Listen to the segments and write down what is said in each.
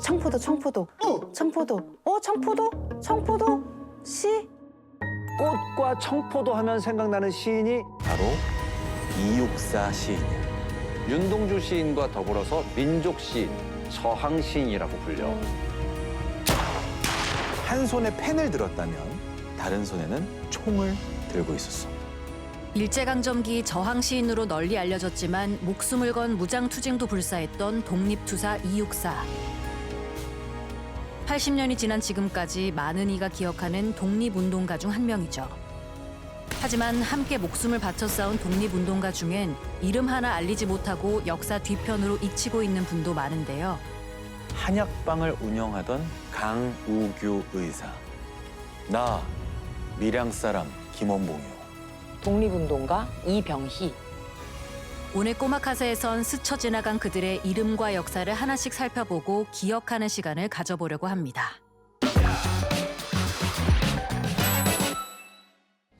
청포도, 청포도. 청포도. 청포도? 청포도? 시? 꽃과 청포도 하면 생각나는 시인이 바로 이육사 시인이야. 윤동주 시인과 더불어서 민족 시인, 저항 시인이라고 불려. 한 손에 펜을 들었다면 다른 손에는 총을 들고 있었어. 일제강점기 저항 시인으로 널리 알려졌지만 목숨을 건 무장투쟁도 불사했던 독립투사 이육사. 80년이 지난 지금까지 많은 이가 기억하는 독립운동가 중 한 명이죠. 하지만 함께 목숨을 바쳐 싸운 독립운동가 중엔 이름 하나 알리지 못하고 역사 뒤편으로 잊히고 있는 분도 많은데요. 한약방을 운영하던 강우규 의사. 나 밀양 사람 김원봉이요. 독립운동가 이병희. 오늘 꼬마카세에선 스쳐 지나간 그들의 이름과 역사를 하나씩 살펴보고 기억하는 시간을 가져보려고 합니다.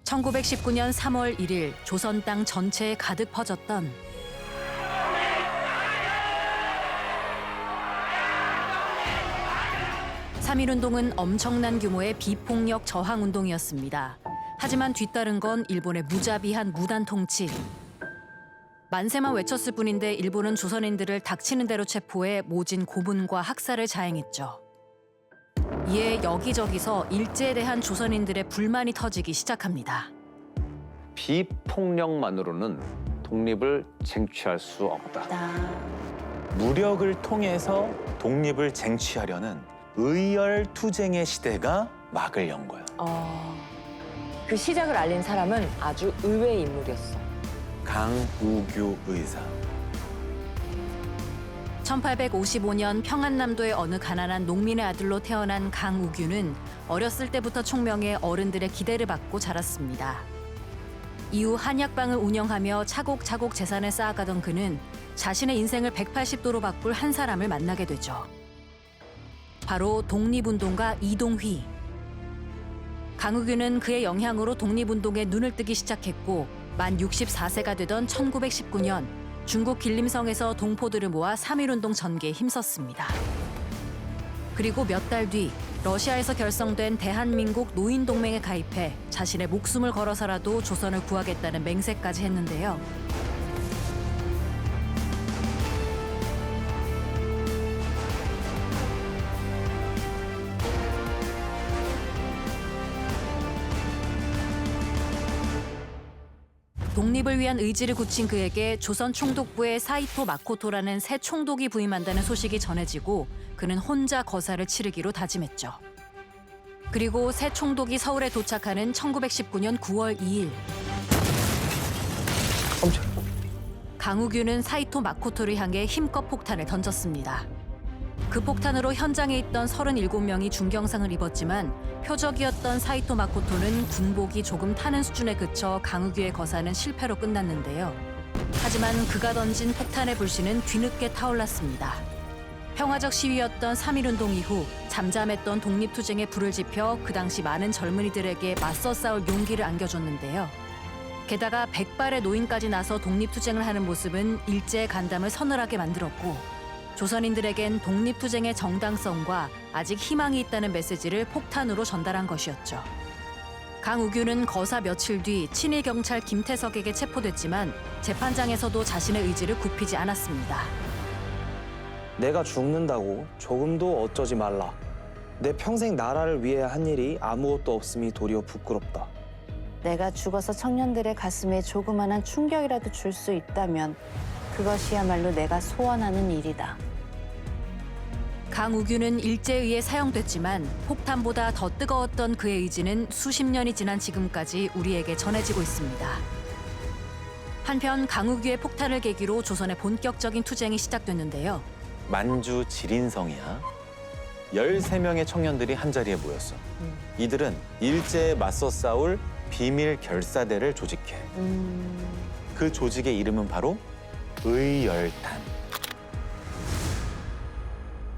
1919년 3월 1일 조선 땅 전체에 가득 퍼졌던 3.1운동은 엄청난 규모의 비폭력 저항운동이었습니다. 하지만 뒤따른 건 일본의 무자비한 무단 통치. 만세만 외쳤을 뿐인데 일본은 조선인들을 닥치는 대로 체포해 모진 고문과 학살을 자행했죠. 이에 여기저기서 일제에 대한 조선인들의 불만이 터지기 시작합니다. 비폭력만으로는 독립을 쟁취할 수 없다. 무력을 통해서 독립을 쟁취하려는 의열투쟁의 시대가 막을 연 거야. 그 시작을 알린 사람은 아주 의외의 인물이었어. 강우규 의사. 1855년 평안남도의 어느 가난한 농민의 아들로 태어난 강우규는 어렸을 때부터 총명해 어른들의 기대를 받고 자랐습니다. 이후 한약방을 운영하며 차곡차곡 재산을 쌓아가던 그는 자신의 인생을 180도로 바꿀 한 사람을 만나게 되죠. 바로 독립운동가 이동휘. 강우규는 그의 영향으로 독립운동에 눈을 뜨기 시작했고 만 64세가 되던 1919년 중국 길림성에서 동포들을 모아 3.1운동 전개에 힘썼습니다. 그리고 몇 달 뒤 러시아에서 결성된 대한민국 노인동맹에 가입해 자신의 목숨을 걸어서라도 조선을 구하겠다는 맹세까지 했는데요. 독립을 위한 의지를 굳힌 그에게 조선 총독부의 사이토 마코토라는 새 총독이 부임한다는 소식이 전해지고 그는 혼자 거사를 치르기로 다짐했죠. 그리고 새 총독이 서울에 도착하는 1919년 9월 2일. 강우규는 사이토 마코토를 향해 힘껏 폭탄을 던졌습니다. 그 폭탄으로 현장에 있던 37명이 중경상을 입었지만 표적이었던 사이토 마코토는 군복이 조금 타는 수준에 그쳐 강우규의 거사는 실패로 끝났는데요. 하지만 그가 던진 폭탄의 불씨는 뒤늦게 타올랐습니다. 평화적 시위였던 3.1운동 이후 잠잠했던 독립투쟁에 불을 지펴 그 당시 많은 젊은이들에게 맞서 싸울 용기를 안겨줬는데요. 게다가 백발의 노인까지 나서 독립투쟁을 하는 모습은 일제의 간담을 서늘하게 만들었고 조선인들에겐 독립투쟁의 정당성과 아직 희망이 있다는 메시지를 폭탄으로 전달한 것이었죠. 강우규는 거사 며칠 뒤 친일 경찰 김태석에게 체포됐지만 재판장에서도 자신의 의지를 굽히지 않았습니다. 내가 죽는다고 조금도 어쩌지 말라. 내 평생 나라를 위해 한 일이 아무것도 없음이 도리어 부끄럽다. 내가 죽어서 청년들의 가슴에 조그마한 충격이라도 줄 수 있다면 그것이야말로 내가 소원하는 일이다. 강우규는 일제에 의해 사형됐지만 폭탄보다 더 뜨거웠던 그의 의지는 수십 년이 지난 지금까지 우리에게 전해지고 있습니다. 한편 강우규의 폭탄을 계기로 조선의 본격적인 투쟁이 시작됐는데요. 만주 지린성이야. 13명의 청년들이 한자리에 모였어. 이들은 일제에 맞서 싸울 비밀 결사대를 조직해. 그 조직의 이름은 바로 의열단.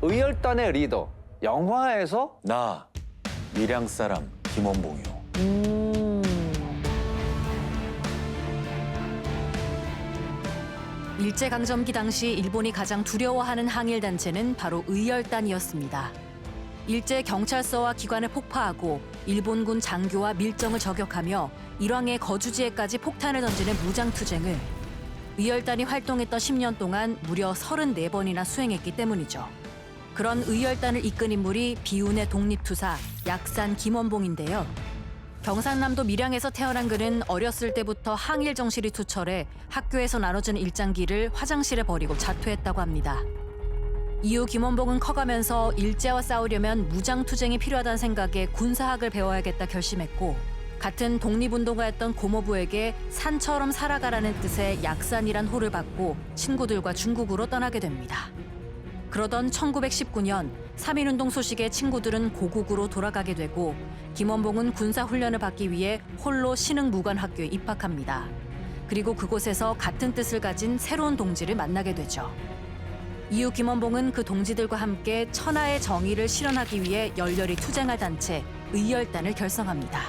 의열단의 리더, 영화에서 나 밀양 사람 김원봉이요. 일제강점기 당시 일본이 가장 두려워하는 항일단체는 바로 의열단이었습니다. 일제 경찰서와 기관을 폭파하고 일본군 장교와 밀정을 저격하며 일왕의 거주지에까지 폭탄을 던지는 무장투쟁을 의열단이 활동했던 10년 동안 무려 34번이나 수행했기 때문이죠. 그런 의열단을 이끈 인물이 비운의 독립투사 약산 김원봉인데요. 경상남도 밀양에서 태어난 그는 어렸을 때부터 항일 정신이 투철해 학교에서 나눠주는 일장기를 화장실에 버리고 자퇴했다고 합니다. 이후 김원봉은 커가면서 일제와 싸우려면 무장투쟁이 필요하다는 생각에 군사학을 배워야겠다 결심했고 같은 독립운동가였던 고모부에게 산처럼 살아가라는 뜻의 약산이란 호를 받고 친구들과 중국으로 떠나게 됩니다. 그러던 1919년 3.1운동 소식에 친구들은 고국으로 돌아가게 되고 김원봉은 군사훈련을 받기 위해 홀로 신흥무관학교에 입학합니다. 그리고 그곳에서 같은 뜻을 가진 새로운 동지를 만나게 되죠. 이후 김원봉은 그 동지들과 함께 천하의 정의를 실현하기 위해 열렬히 투쟁할 단체 의열단을 결성합니다.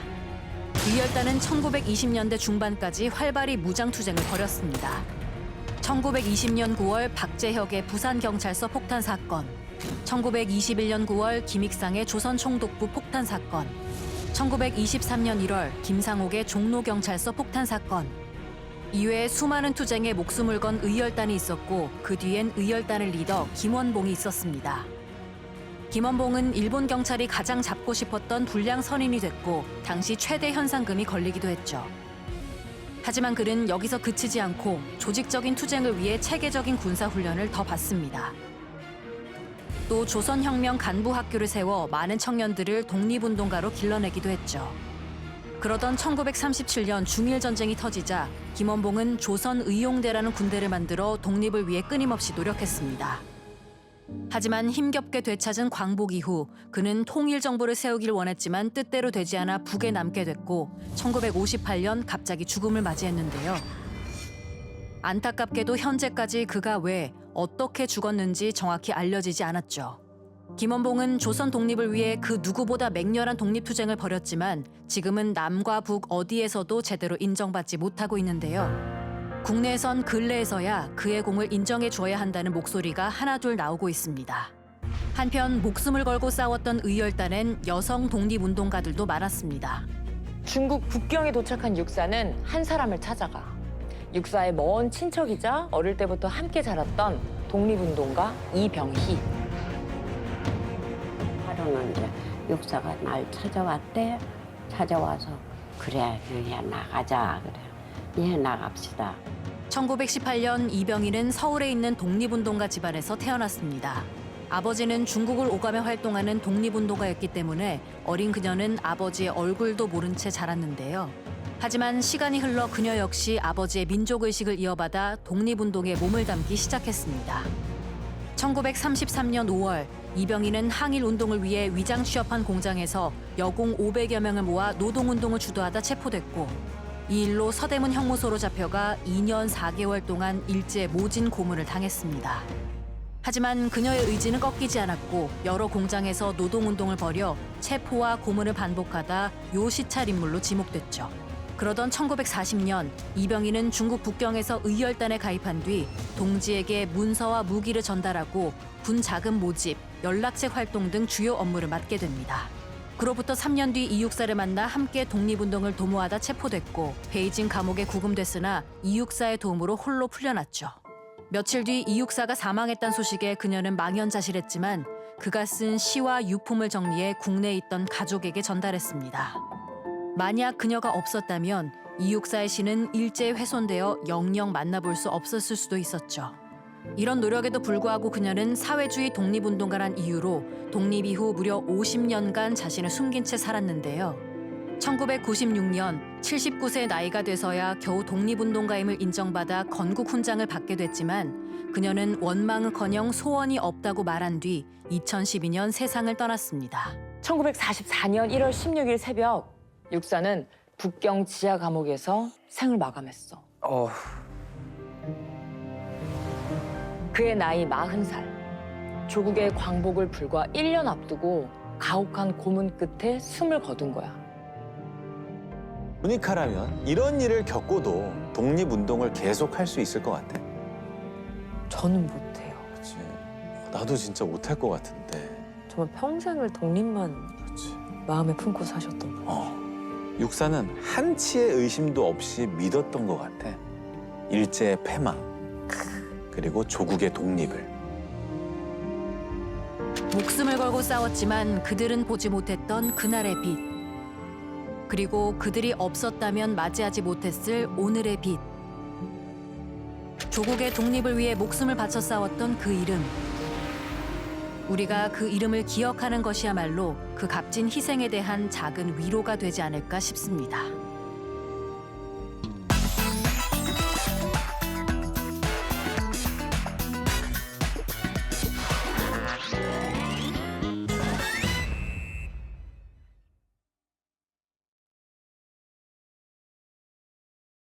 의열단은 1920년대 중반까지 활발히 무장투쟁을 벌였습니다. 1920년 9월 박재혁의 부산경찰서 폭탄 사건, 1921년 9월 김익상의 조선총독부 폭탄 사건, 1923년 1월 김상옥의 종로경찰서 폭탄 사건, 이외에 수많은 투쟁에 목숨을 건 의열단이 있었고 그 뒤엔 의열단을 리더 김원봉이 있었습니다. 김원봉은 일본 경찰이 가장 잡고 싶었던 불량 선인이 됐고 당시 최대 현상금이 걸리기도 했죠. 하지만 그는 여기서 그치지 않고 조직적인 투쟁을 위해 체계적인 군사훈련을 더 받습니다. 또 조선혁명 간부학교를 세워 많은 청년들을 독립운동가로 길러내기도 했죠. 그러던 1937년 중일전쟁이 터지자 김원봉은 조선의용대라는 군대를 만들어 독립을 위해 끊임없이 노력했습니다. 하지만 힘겹게 되찾은 광복 이후 그는 통일정부를 세우길 원했지만 뜻대로 되지 않아 북에 남게 됐고 1958년 갑자기 죽음을 맞이했는데요. 안타깝게도 현재까지 그가 왜 어떻게 죽었는지 정확히 알려지지 않았죠. 김원봉은 조선 독립을 위해 그 누구보다 맹렬한 독립투쟁을 벌였지만 지금은 남과 북 어디에서도 제대로 인정받지 못하고 있는데요. 국내에선 근래에서야 그의 공을 인정해 줘야 한다는 목소리가 하나둘 나오고 있습니다. 한편 목숨을 걸고 싸웠던 의열단엔 여성 독립운동가들도 많았습니다. 중국 북경에 도착한 육사는 한 사람을 찾아가. 육사의 먼 친척이자 어릴 때부터 함께 자랐던 독립운동가 이병희. 하루는 이제 육사가 날 찾아왔대. 찾아와서 그래, 야 나가자. 그래, 예 나갑시다. 1918년 이병희는 서울에 있는 독립운동가 집안에서 태어났습니다. 아버지는 중국을 오가며 활동하는 독립운동가였기 때문에 어린 그녀는 아버지의 얼굴도 모른 채 자랐는데요. 하지만 시간이 흘러 그녀 역시 아버지의 민족의식을 이어받아 독립운동에 몸을 담기 시작했습니다. 1933년 5월 이병희는 항일운동을 위해 위장 취업한 공장에서 여공 500여 명을 모아 노동운동을 주도하다 체포됐고 이 일로 서대문 형무소로 잡혀가 2년 4개월 동안 일제 모진 고문을 당했습니다. 하지만 그녀의 의지는 꺾이지 않았고 여러 공장에서 노동운동을 벌여 체포와 고문을 반복하다 요시찰 인물로 지목됐죠. 그러던 1940년 이병희는 중국 북경에서 의열단에 가입한 뒤 동지에게 문서와 무기를 전달하고 군 자금 모집, 연락책 활동 등 주요 업무를 맡게 됩니다. 그로부터 3년 뒤 이육사를 만나 함께 독립운동을 도모하다 체포됐고 베이징 감옥에 구금됐으나 이육사의 도움으로 홀로 풀려났죠. 며칠 뒤 이육사가 사망했다는 소식에 그녀는 망연자실했지만 그가 쓴 시와 유품을 정리해 국내에 있던 가족에게 전달했습니다. 만약 그녀가 없었다면 이육사의 시는 일제에 훼손되어 영영 만나볼 수 없었을 수도 있었죠. 이런 노력에도 불구하고 그녀는 사회주의 독립운동가란 이유로 독립 이후 무려 50년간 자신을 숨긴 채 살았는데요. 1996년 79세 나이가 돼서야 겨우 독립운동가임을 인정받아 건국 훈장을 받게 됐지만 그녀는 원망은커녕 소원이 없다고 말한 뒤 2012년 세상을 떠났습니다. 1944년 1월 16일 새벽 육사는 북경 지하 감옥에서 생을 마감했어. 그의 나이 40살. 조국의 광복을 불과 1년 앞두고 가혹한 고문 끝에 숨을 거둔 거야. 모니카라면 이런 일을 겪고도 독립운동을 계속할 수 있을 것 같아. 저는 못해요. 그렇지. 나도 진짜 못할 것 같은데. 정말 평생을 독립만 그렇지. 마음에 품고 사셨던 분. 육사는 한치의 의심도 없이 믿었던 것 같아. 일제의 패망, 그리고 조국의 독립을. 목숨을 걸고 싸웠지만 그들은 보지 못했던 그날의 빛. 그리고 그들이 없었다면 맞이하지 못했을 오늘의 빛. 조국의 독립을 위해 목숨을 바쳐 싸웠던 그 이름. 우리가 그 이름을 기억하는 것이야말로 그 값진 희생에 대한 작은 위로가 되지 않을까 싶습니다.